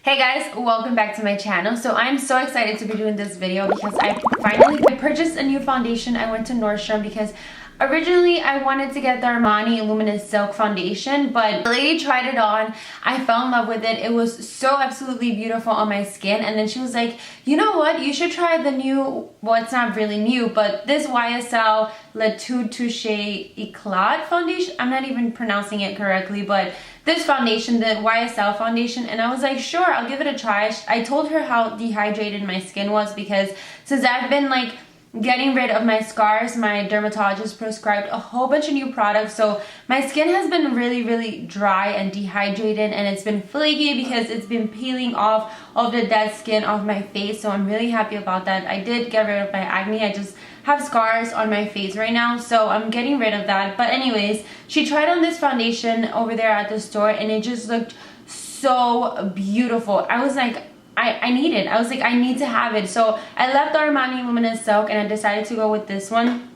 Hey guys, welcome back to my channel. So I'm so excited to be doing this video because I purchased a new foundation. I went to Nordstrom because originally I wanted to get the Armani Luminous Silk foundation, but the lady tried it on. I fell in love with it. It was so absolutely beautiful on my skin, and then she was like, you know what, you should try the new, well, it's not really new, but this YSL Touche Eclat foundation. I'm not even pronouncing it correctly, but this foundation, the YSL foundation, and I was like, sure, I'll give it a try. I told her how dehydrated my skin was because since I've been like getting rid of my scars, my dermatologist prescribed a whole bunch of new products, so my skin has been really dry and dehydrated, and it's been flaky because it's been peeling off all the dead skin off my face. So I'm really happy about that. I did get rid of my acne. I just have scars on my face right now, so I'm getting rid of that. But anyways, she tried on this foundation over there at the store, and it just looked so beautiful. I was like, I need it. I was like, I need to have it. So I left the Armani Luminous Silk and I decided to go with this one.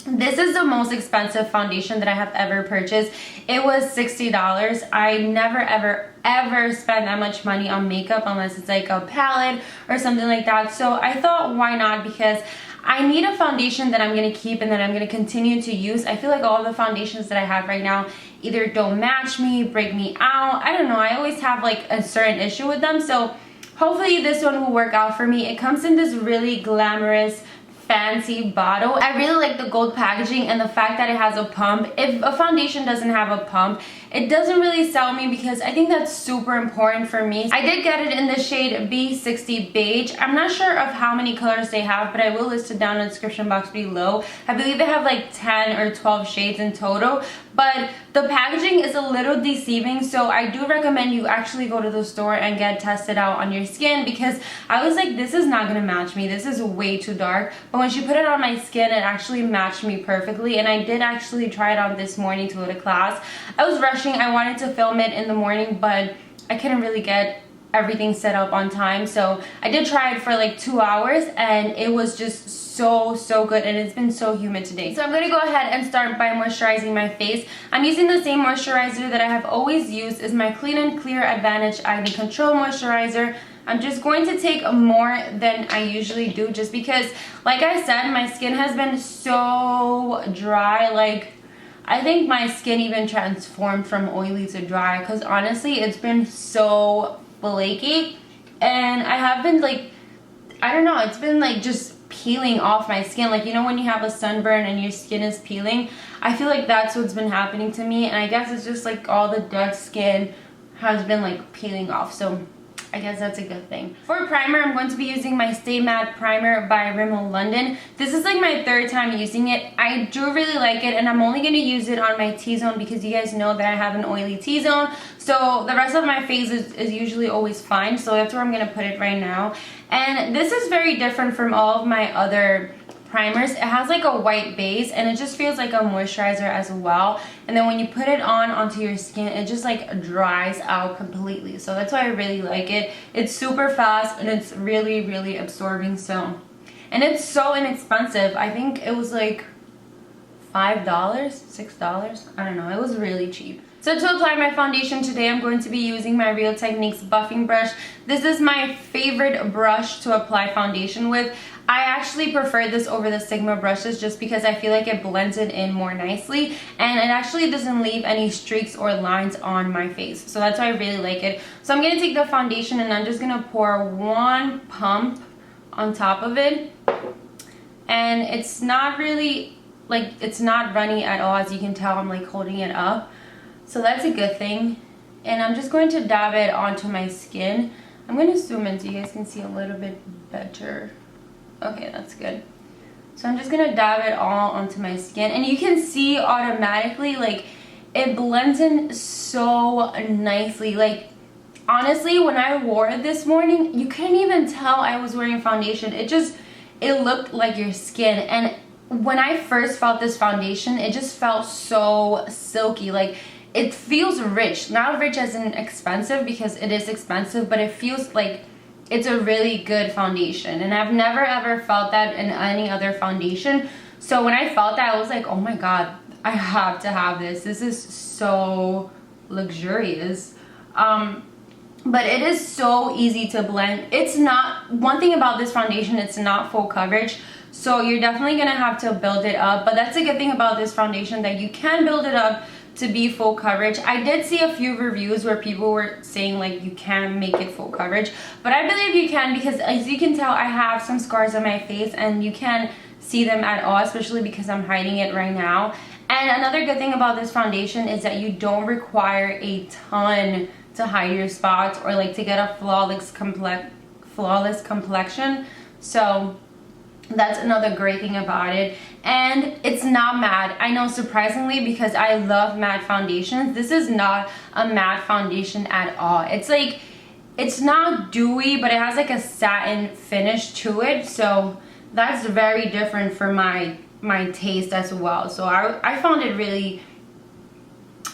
This is the most expensive foundation that I have ever purchased. It was $60. I never ever spend that much money on makeup unless it's like a palette or something like that. So I thought, why not? Because I need a foundation that I'm going to keep and that I'm going to continue to use. I feel like all the foundations that I have right now either don't match me, break me out. I don't know. I always have like a certain issue with them. So hopefully this one will work out for me. It comes in this really glamorous, fancy bottle. I really like the gold packaging and the fact that it has a pump. If a foundation doesn't have a pump, it doesn't really sell me because I think that's super important for me. I did get it in the shade B60 Beige. I'm not sure of how many colors they have, but I will list it down in the description box below. I believe they have like 10 or 12 shades in total, but the packaging is a little deceiving, so I do recommend you actually go to the store and get tested out on your skin, because I was like, this is not gonna match me. This is way too dark. But when she put it on my skin, it actually matched me perfectly, and I did actually try it on this morning to go to class. I was rushing. I wanted to film it in the morning, but I couldn't really get everything set up on time, so I did try it for like 2 hours, and it was just so good, and it's been so humid today. So I'm going to go ahead and start by moisturizing my face. I'm using the same moisturizer that I have always used. Is my Clean and Clear Advantage Acne Control Moisturizer. I'm just going to take more than I usually do, just because, like I said, my skin has been so dry. Like, I think my skin even transformed from oily to dry, because honestly it's been so flaky, and I have been like, I don't know, it's been like just peeling off my skin. Like, you know when you have a sunburn and your skin is peeling? I feel like that's what's been happening to me, and I guess it's just like all the dead skin has been like peeling off, so I guess that's a good thing. For primer, I'm going to be using my Stay Matte Primer by Rimmel London. This is like my third time using it. I do really like it, and I'm only going to use it on my T-zone because you guys know that I have an oily T-zone. So the rest of my face is usually always fine. So that's where I'm going to put it right now. And this is very different from all of my other primers. It has like a white base, and it just feels like a moisturizer as well, and then when you put it onto your skin, it just like dries out completely. So that's why I really like it. It's super fast, and it's really absorbing. So, and it's so inexpensive. I think it was like $5, $6, I don't know. It was really cheap. So to apply my foundation today, I'm going to be using my Real Techniques buffing brush. This is my favorite brush to apply foundation with. I actually prefer this over the Sigma brushes just because I feel like it blends it in more nicely, and it actually doesn't leave any streaks or lines on my face. So that's why I really like it. So I'm going to take the foundation, and I'm just going to pour one pump on top of it. And it's not really, like, it's not runny at all. As you can tell, I'm like holding it up. So that's a good thing. And I'm just going to dab it onto my skin. I'm going to zoom in so you guys can see a little bit better. Okay, that's good. So I'm just going to dab it all onto my skin. And you can see automatically, like, it blends in so nicely. Like, honestly, when I wore it this morning, you couldn't even tell I was wearing foundation. It looked like your skin. And when I first felt this foundation, it just felt so silky. Like, it feels rich. Not rich as in expensive, because it is expensive, but it feels like it's a really good foundation, and I've never ever felt that in any other foundation. So when I felt that, I was like, oh my god, I have to have this. This is so luxurious. but it is so easy to blend. It's not, one thing about this foundation, it's not full coverage, so you're definitely gonna have to build it up. But that's a good thing about this foundation, that you can build it up to be full coverage. I did see a few reviews where people were saying like you can make it full coverage, but I believe you can, because as you can tell, I have some scars on my face and you can't see them at all, especially because I'm hiding it right now. And another good thing about this foundation is that you don't require a ton to hide your spots or like to get a flawless complexion. So that's another great thing about it. And it's not matte. I know, surprisingly, because I love matte foundations, this is not a matte foundation at all. It's like, it's not dewy, but it has like a satin finish to it, so that's very different for my taste as well. So I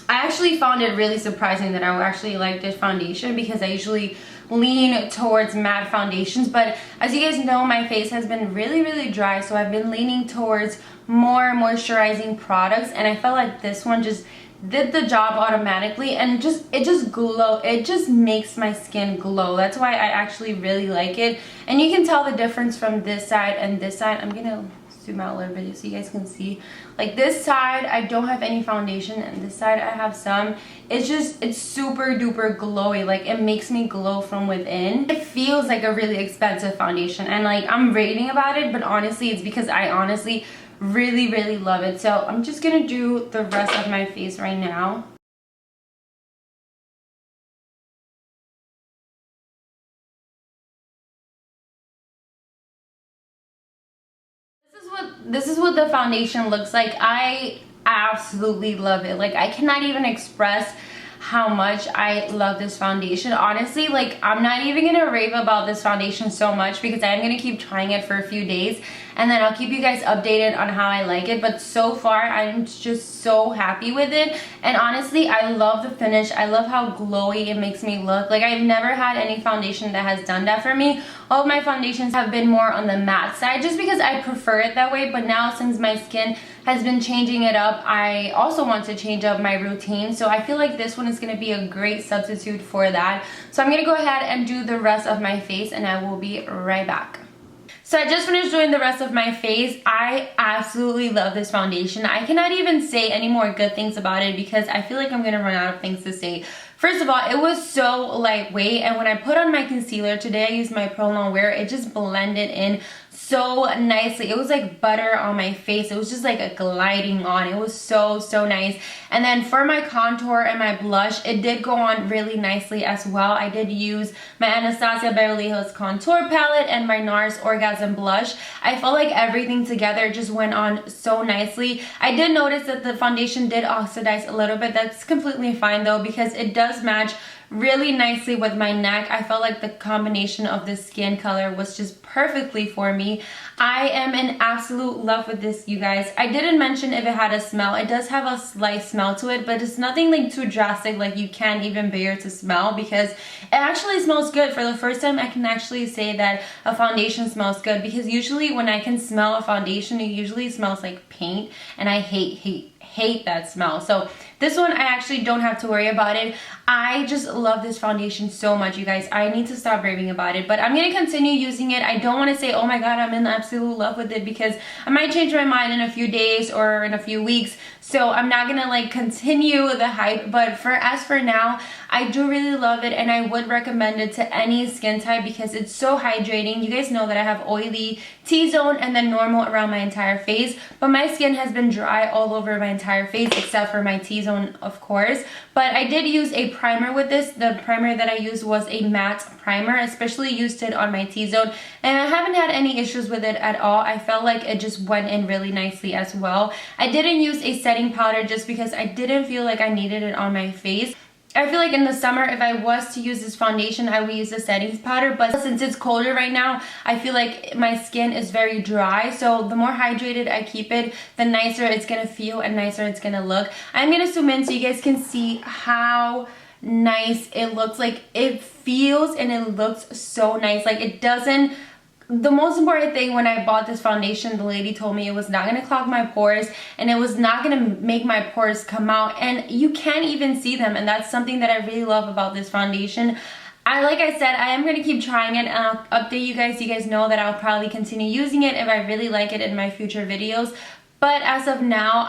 actually found it really surprising that I would actually like this foundation, because I usually lean towards matte foundations. But as you guys know, my face has been really dry, so I've been leaning towards more moisturizing products, and I felt like this one just did the job automatically, and it just makes my skin glow. That's why I actually really like it. And you can tell the difference from this side and this side. I'm gonna zoom out a little bit so you guys can see. Like this side I don't have any foundation, and this side I have some. It's super duper glowy. Like, it makes me glow from within. It feels like a really expensive foundation, and like I'm raving about it, but honestly it's because I honestly really love it. So I'm just gonna do the rest of my face right now. This is what the foundation looks like. I absolutely love it. Like, I cannot even express how much I love this foundation. Honestly, like, I'm not even gonna rave about this foundation so much, because I'm gonna keep trying it for a few days, and then I'll keep you guys updated on how I like it. But so far I'm just so happy with it, and honestly I love the finish. I love how glowy it makes me look. Like, I've never had any foundation that has done that for me. All of my foundations have been more on the matte side, just because I prefer it that way. But now, since my skin has been changing it up, I also want to change up my routine, so I feel like this one is going to be a great substitute for that. So I'm going to go ahead and do the rest of my face, and I will be right back. So I just finished doing the rest of my face. I absolutely love this foundation. I cannot even say any more good things about it, because I feel like I'm gonna run out of things to say. First of all, it was so lightweight, and when I put on my concealer today, I used my Pearl Non Wear, it just blended in so nicely. It was like butter on my face. It was just like a gliding on. It was so nice. And then for my contour and my blush, it did go on really nicely as well. I did use my Anastasia Beverly Hills contour palette and my NARS Orgasm blush. I felt like everything together just went on so nicely. I did notice that the foundation did oxidize a little bit. That's completely fine though, because it does match really nicely with my neck. I felt like the combination of the skin color was just perfectly for me. I am in absolute love with this, you guys. I didn't mention if it had a smell. It does have a slight smell to it, but it's nothing like too drastic, like you can't even bear to smell, because it actually smells good. For the first time, I can actually say that a foundation smells good, because usually when I can smell a foundation, it usually smells like paint, and I hate that smell. So this one, I actually don't have to worry about it. I just love this foundation so much, you guys. I need to stop raving about it, but I'm gonna continue using it. I don't want to say, oh my god, I'm in absolute love with it, because I might change my mind in a few days or in a few weeks. So I'm not gonna like continue the hype, but as for now, I do really love it, and I would recommend it to any skin type, because it's so hydrating. You guys know that I have oily T-zone and then normal around my entire face, but my skin has been dry all over my entire face except for my T-zone, of course. But I did use a primer with this. The primer that I used was a matte primer. I especially used it on my T-zone, and I haven't had any issues with it at all. I felt like it just went in really nicely as well. I didn't use a setting powder just because I didn't feel like I needed it on my face. I feel like in the summer, if I was to use this foundation, I would use the settings powder, but since it's colder right now, I feel like my skin is very dry, so the more hydrated I keep it, the nicer it's gonna feel and nicer it's gonna look. I'm gonna zoom in so you guys can see how nice it looks. Like, it feels and it looks so nice. Like, it doesn't... The most important thing when I bought this foundation, the lady told me it was not going to clog my pores and it was not going to make my pores come out, and you can't even see them, and that's something that I really love about this foundation. Like I said, I am going to keep trying it and I'll update you guys so you guys know that I'll probably continue using it if I really like it in my future videos. But as of now,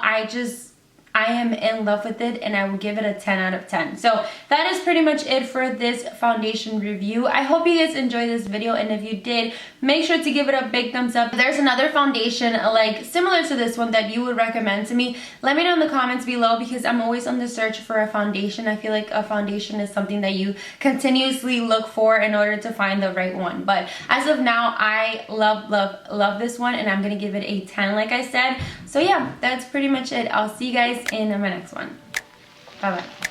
I am in love with it and I will give it a 10 out of 10. So that is pretty much it for this foundation review. I hope you guys enjoyed this video, and if you did, make sure to give it a big thumbs up. If there's another foundation like similar to this one that you would recommend to me, let me know in the comments below, because I'm always on the search for a foundation. I feel like a foundation is something that you continuously look for in order to find the right one. But as of now, I love this one, and I'm gonna give it a 10 like I said. So yeah, that's pretty much it. I'll see you guys in my next one. Bye bye.